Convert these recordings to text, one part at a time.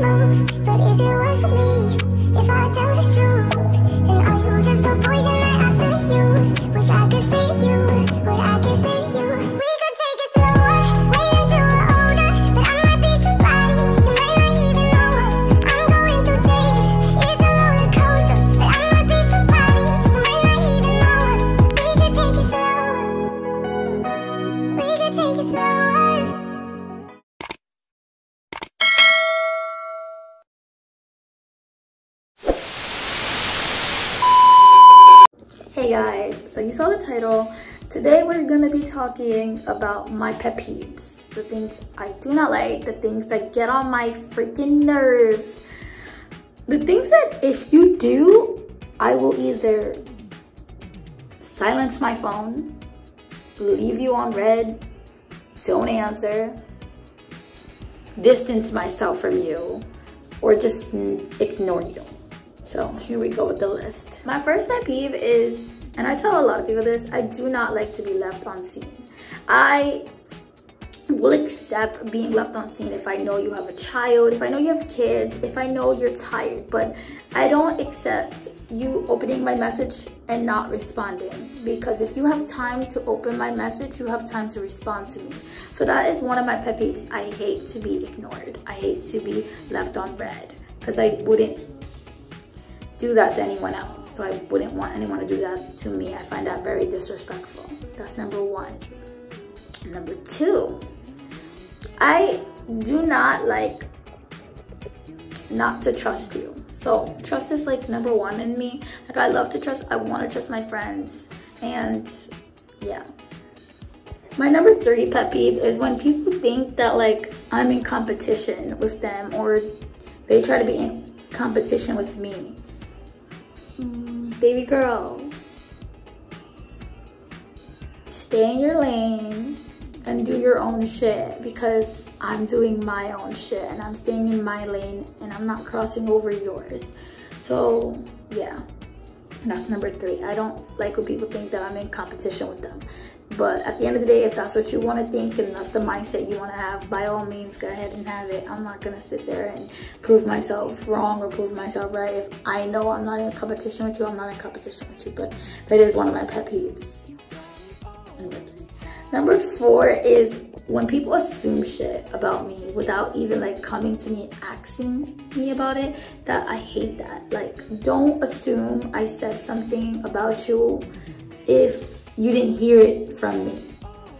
move. But is it worse for me if I tell the truth? And are you just a poison that I shouldn't use? Wish I could save you, what I could save you. We could take it slower, wait until we're older. But I might be somebody you might not even know. I'm going through changes, it's a roller coaster. But I might be somebody you might not even know. We could take it slower, we could take it slower. Hey guys, so you saw the title. Today we're gonna be talking about my pet peeves, the things I do not like, the things that get on my freaking nerves, the things that if you do, I will either silence my phone, leave you on red, don't answer, distance myself from you, or just ignore you. So here we go with the list. My first pet peeve is, and I tell a lot of people this, I do not like to be left on scene. I will accept being left on scene if I know you have a child, if I know you have kids, if I know you're tired, but I don't accept you opening my message and not responding, because if you have time to open my message, you have time to respond to me. So that is one of my pet peeves. I hate to be ignored. I hate to be left on red, because I wouldn't do that to anyone else. So I wouldn't want anyone to do that to me. I find that very disrespectful. That's number one. Number two, I do not like not to trust you. So trust is like number one in me. Like I love to trust, I want to trust my friends, and yeah. My number three pet peeve is when people think that like I'm in competition with them, or they try to be in competition with me. Baby girl, stay in your lane and do your own shit, because I'm doing my own shit and I'm staying in my lane and I'm not crossing over yours. So yeah, that's number three. I don't like when people think that I'm in competition with them. But at the end of the day, if that's what you want to think and that's the mindset you want to have, by all means, go ahead and have it. I'm not going to sit there and prove myself wrong or prove myself right. If I know I'm not in competition with you, I'm not in competition with you. But that is one of my pet peeves. Number four is when people assume shit about me without even like coming to me and asking me about it. That I hate that. Like, don't assume I said something about you if you didn't hear it from me.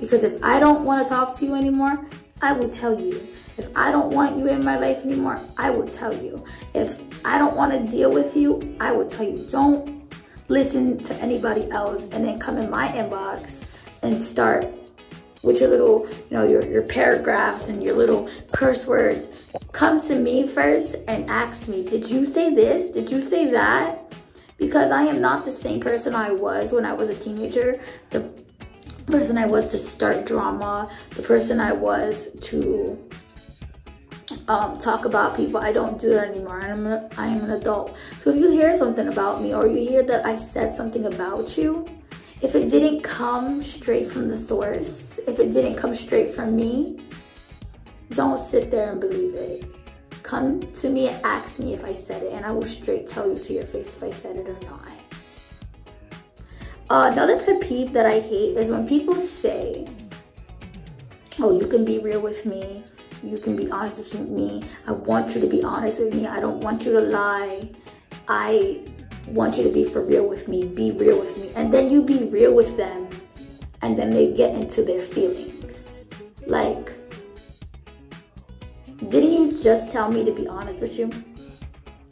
Because if I don't want to talk to you anymore, I will tell you. If I don't want you in my life anymore, I will tell you. If I don't want to deal with you, I will tell you. Don't listen to anybody else and then come in my inbox and start with your little, you know, your paragraphs and your little curse words. Come to me first and ask me, did you say this? Did you say that? Because I am not the same person I was when I was a teenager. The person I was to start drama, the person I was to talk about people. I don't do that anymore. I am an adult. So if you hear something about me, or you hear that I said something about you, if it didn't come straight from the source, if it didn't come straight from me, don't sit there and believe it. Come to me and ask me if I said it, and I will straight tell you to your face if I said it or not. Another pet peeve that I hate is when people say, oh, you can be real with me, you can be honest with me, I want you to be honest with me, I don't want you to lie, I want you to be for real with me, be real with me. And then you be real with them, and then they get into their feelings. Like, didn't you just tell me to be honest with you?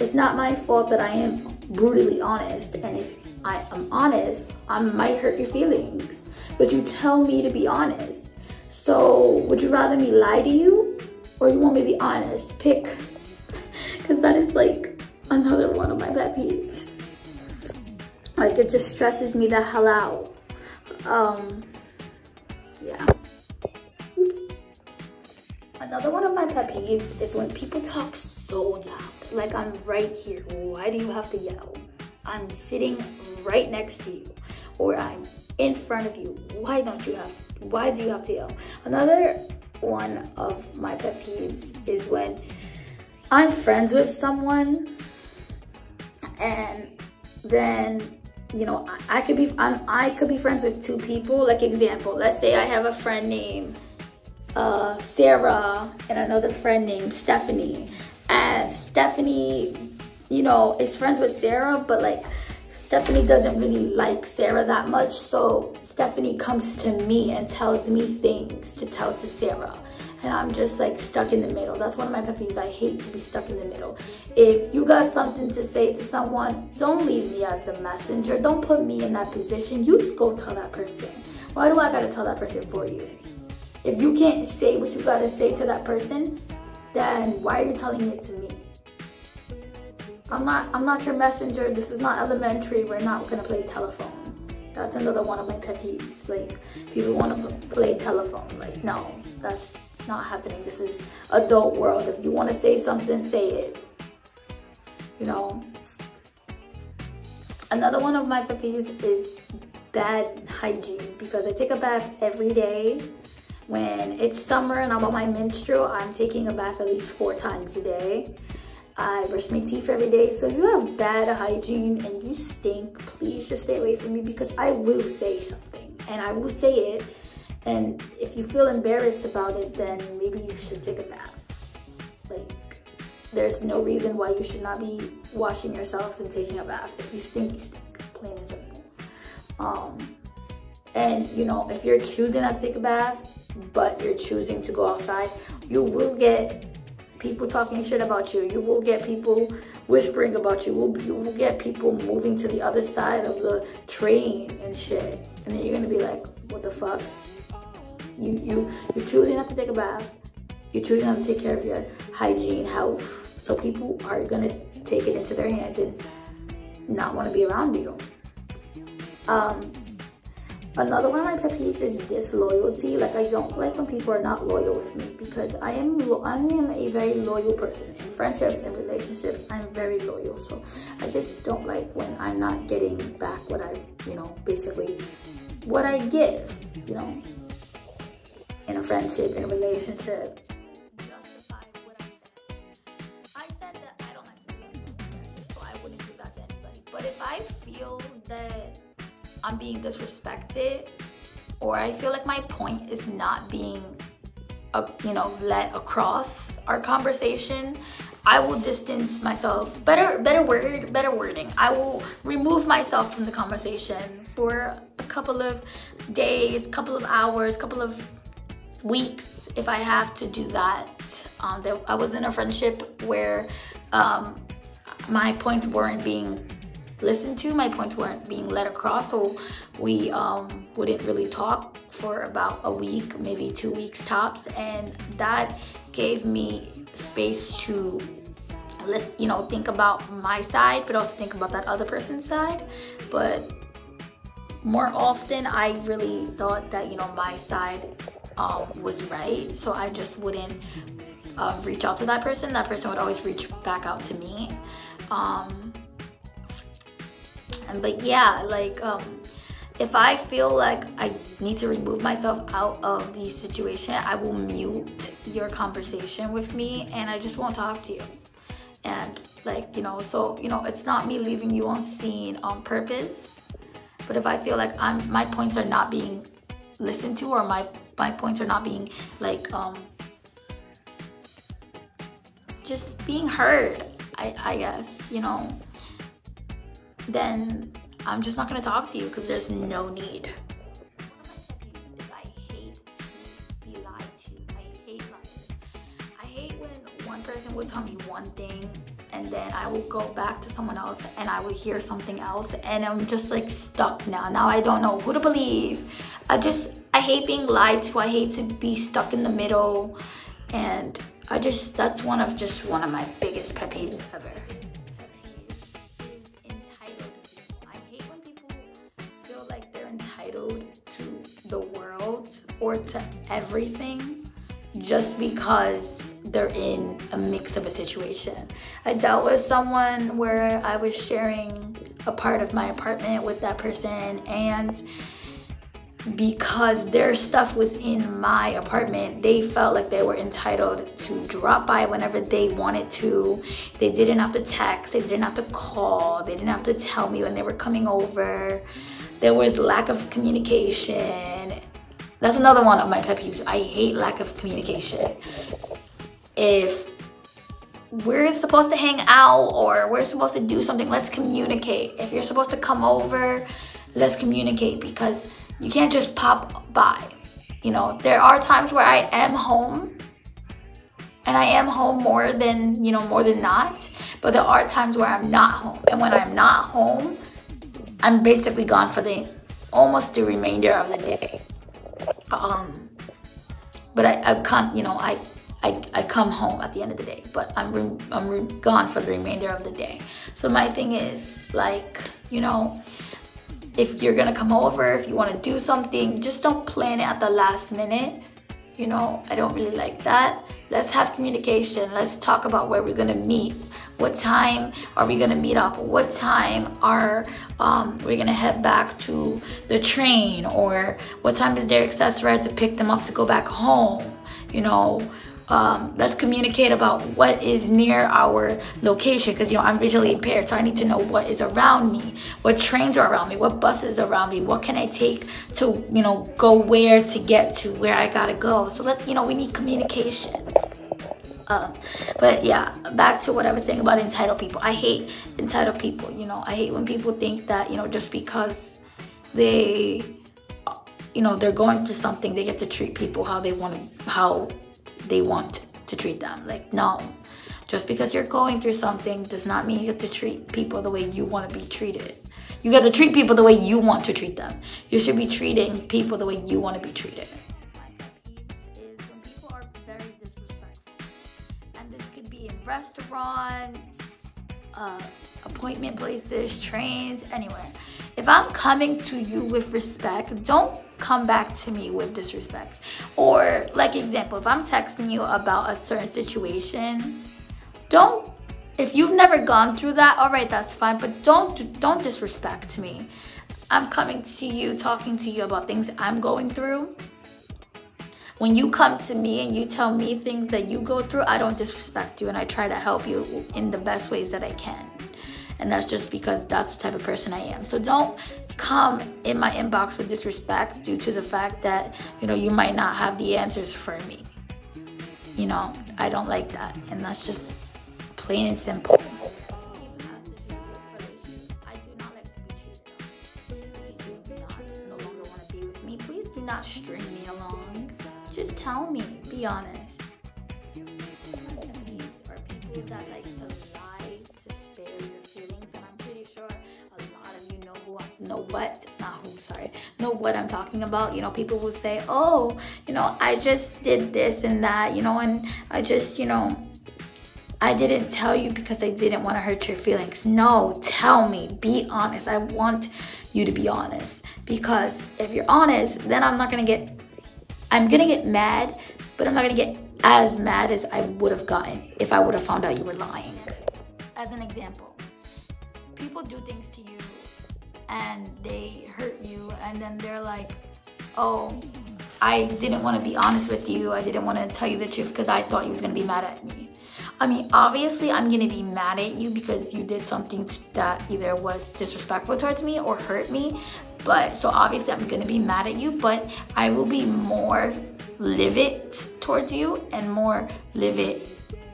It's not my fault that I am brutally honest. And if I am honest, I might hurt your feelings. But you tell me to be honest. So would you rather me lie to you, or you want me to be honest? Pick. Because that is like another one of my pet peeves. Like, it just stresses me the hell out. Yeah. Another one of my pet peeves is when people talk so loud. Like, I'm right here. Why do you have to yell? I'm sitting right next to you, or I'm in front of you. Why do you have to yell? Another one of my pet peeves is when I'm friends with someone, and then, you know, I could be friends with two people. Like, example, let's say I have a friend named Sarah and another friend named Stephanie, and Stephanie, you know, is friends with Sarah, but like Stephanie doesn't really like Sarah that much, so Stephanie comes to me and tells me things to tell to Sarah, and I'm just like stuck in the middle. That's one of my pet peeves. I hate to be stuck in the middle. If you got something to say to someone, don't leave me as the messenger. Don't put me in that position. You just go tell that person. Why do I gotta tell that person for you? If you can't say what you gotta say to that person, then why are you telling it to me? I'm not your messenger. This is not elementary. We're not gonna play telephone. That's another one of my pet peeves. Like, people want to play telephone. Like, no, that's not happening. This is adult world. If you want to say something, say it. You know. Another one of my pet peeves is bad hygiene, because I take a bath every day. When it's summer and I'm on my menstrual, I'm taking a bath at least 4 times a day. I brush my teeth every day. So if you have bad hygiene and you stink, please just stay away from me, because I will say something and I will say it. And if you feel embarrassed about it, then maybe you should take a bath. Like, there's no reason why you should not be washing yourself and taking a bath. If you stink, you stink, plain and simple. And you know, if you're choosing not to take a bath, but you're choosing to go outside, you will get people talking shit about you. You will get people whispering about you. You will get people moving to the other side of the train and shit. And then you're gonna be like, what the fuck? You're choosing not to take a bath. You're choosing not to take care of your hygiene, health. So people are gonna take it into their hands and not want to be around you. Another one of my pet peeves is disloyalty. Like, I don't like when people are not loyal with me, because I am a very loyal person. In friendships and relationships, I'm very loyal. So I just don't like when I'm not getting back what I, you know, basically what I give, you know, in a friendship, in a relationship. Justify what I said. I said that I don't like people, so I wouldn't do that to anybody. But if I feel that I'm being disrespected, or I feel like my point is not being, you know, let across our conversation, I will distance myself. Better wording. I will remove myself from the conversation for a couple of days, couple of hours, couple of weeks, if I have to do that. I was in a friendship where my points weren't being listened to, my points weren't being let across, so we wouldn't really talk for about a week, maybe 2 weeks tops, and that gave me space to, you know, think about my side, but also think about that other person's side. But more often, I really thought that, you know, my side was right, so I just wouldn't reach out to that person. That person would always reach back out to me. But yeah, like, if I feel like I need to remove myself out of the situation, I will mute your conversation with me and I just won't talk to you. And like, you know, so, you know, it's not me leaving you on scene on purpose, but if I feel like my points are not being listened to, or my points are not being like, just being heard, I guess, you know, then I'm just not gonna talk to you, because there's no need. I hate to be lied to. I hate lies. I hate when one person would tell me one thing and then I will go back to someone else and I will hear something else, and I'm just like stuck now. Now I don't know who to believe. I hate being lied to. I hate to be stuck in the middle, and that's one of my biggest pet peeves ever. To the world or to everything just because they're in a mix of a situation. I dealt with someone where I was sharing a part of my apartment with that person, and because their stuff was in my apartment, they felt like they were entitled to drop by whenever they wanted to. They didn't have to text, they didn't have to call, they didn't have to tell me when they were coming over. There was lack of communication. That's another one of my pet peeves. I hate lack of communication. If we're supposed to hang out or we're supposed to do something, let's communicate. If you're supposed to come over, let's communicate, because you can't just pop by. You know, there are times where I am home, and I am home more than not, but there are times where I'm not home. And when I'm not home, I'm basically gone for almost the remainder of the day. But I come, I come home at the end of the day, but I'm gone for the remainder of the day. So my thing is, like, if you're gonna come over, if you want to do something, just don't plan it at the last minute. I don't really like that. Let's have communication. Let's talk about where we're gonna meet. What time are we gonna meet up? What time are we gonna head back to the train? Or what time is their access ride to pick them up to go back home? Let's communicate about what is near our location, because I'm visually impaired, so I need to know what is around me, what trains are around me, what buses are around me, what can I take to go where to get to where I gotta go. So we need communication. But yeah, back to what I was saying about entitled people. I hate entitled people. I hate when people think that just because they're going through something, they get to treat people how they want to treat them. Like, no, just because you're going through something does not mean you get to treat people the way you want to be treated. You get to treat people the way you want to treat them. You should be treating people the way you want to be treated. My pet peeves is when people are very disrespectful, and this could be in restaurants, appointment places, trains, anywhere. If I'm coming to you with respect, don't come back to me with disrespect. Or, like, example, if I'm texting you about a certain situation, if you've never gone through that, all right, that's fine, but don't disrespect me. I'm coming to you, talking to you about things I'm going through. When you come to me and you tell me things that you go through, I don't disrespect you, and I try to help you in the best ways that I can. And that's just because that's the type of person I am. So don't come in my inbox with disrespect due to the fact that, you might not have the answers for me. I don't like that. And that's just plain and simple. I do not like to be cheated on. If you do no longer want to be with me, please do not string me along. Just tell me. Be honest. Or people that like to lie to spare your feelings, and I'm pretty sure a lot of you know what I'm talking about. People will say, oh, I just did this and that, and I just, I didn't tell you because I didn't want to hurt your feelings. No, tell me, be honest. I want you to be honest, because if you're honest, then I'm gonna get mad, but I'm not gonna get as mad as I would have gotten if I would have found out you were lying. As an example, people do things to you and they hurt you, and then they're like, oh, I didn't want to be honest with you. I didn't want to tell you the truth because I thought you was going to be mad at me. I mean, obviously, I'm going to be mad at you because you did something that either was disrespectful towards me or hurt me. But so obviously, I'm going to be mad at you, but I will be more livid towards you and more livid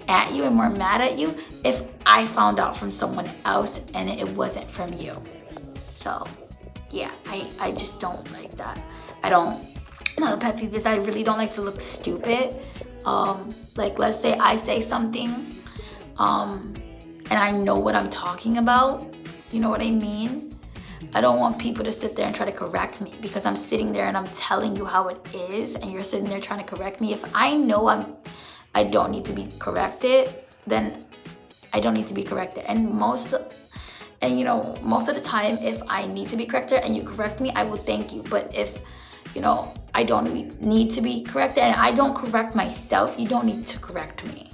at you and more mad at you if I found out from someone else and it wasn't from you. So yeah, I just don't like that. Another pet peeve is I really don't like to look stupid. Like, let's say I say something and I know what I'm talking about. You know what I mean? I don't want people to sit there and try to correct me because I'm sitting there and I'm telling you how it is and you're sitting there trying to correct me. If I know I don't need to be corrected, then I don't need to be corrected. And most of the time, if I need to be corrected and you correct me, I will thank you. But if, I don't need to be corrected and I don't correct myself, you don't need to correct me.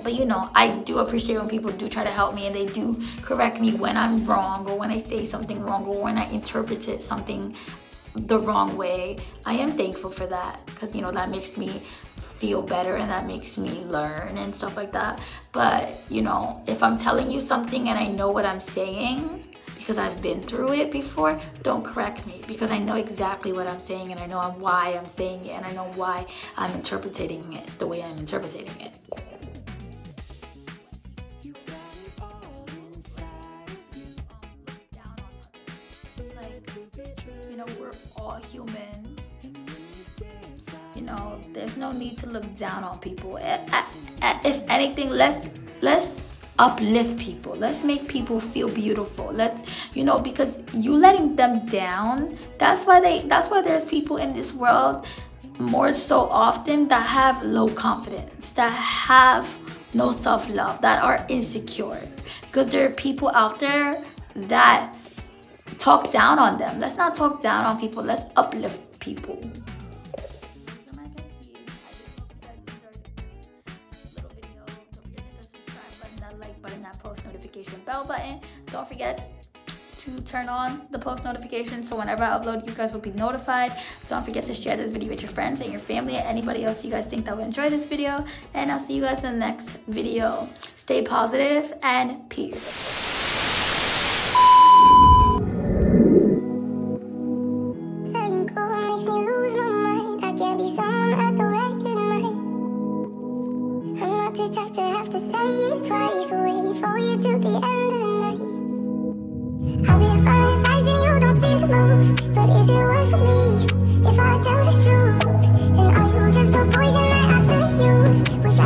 But you know, I do appreciate when people do try to help me and they do correct me when I'm wrong, or when I say something wrong, or when I interpreted something the wrong way. I am thankful for that, because you know, that makes me feel better and that makes me learn and stuff like that. But you know, if I'm telling you something and I know what I'm saying because I've been through it before, don't correct me, because I know exactly what I'm saying and I know why I'm saying it and I know why I'm interpreting it the way I'm interpreting it. You know, we're all human. You know, there's no need to look down on people. If anything, let's uplift people. Let's make people feel beautiful. Let's, you know, because you letting them down, that's why there's people in this world more so often that have low confidence, that have no self-love, that are insecure, because there are people out there that talk down on them. Let's not talk down on people. Let's uplift people. Post notification bell button. Don't forget to turn on the post notifications so whenever I upload, you guys will be notified. Don't forget to share this video with your friends and your family and anybody else you guys think that would enjoy this video. And I'll see you guys in the next video. Stay positive and peace. To have to say it twice, wait for you till the end of the night. I've been following advice and you don't seem to move, but is it worse for me if I tell the truth? And are you just a poison that I should use? Wish I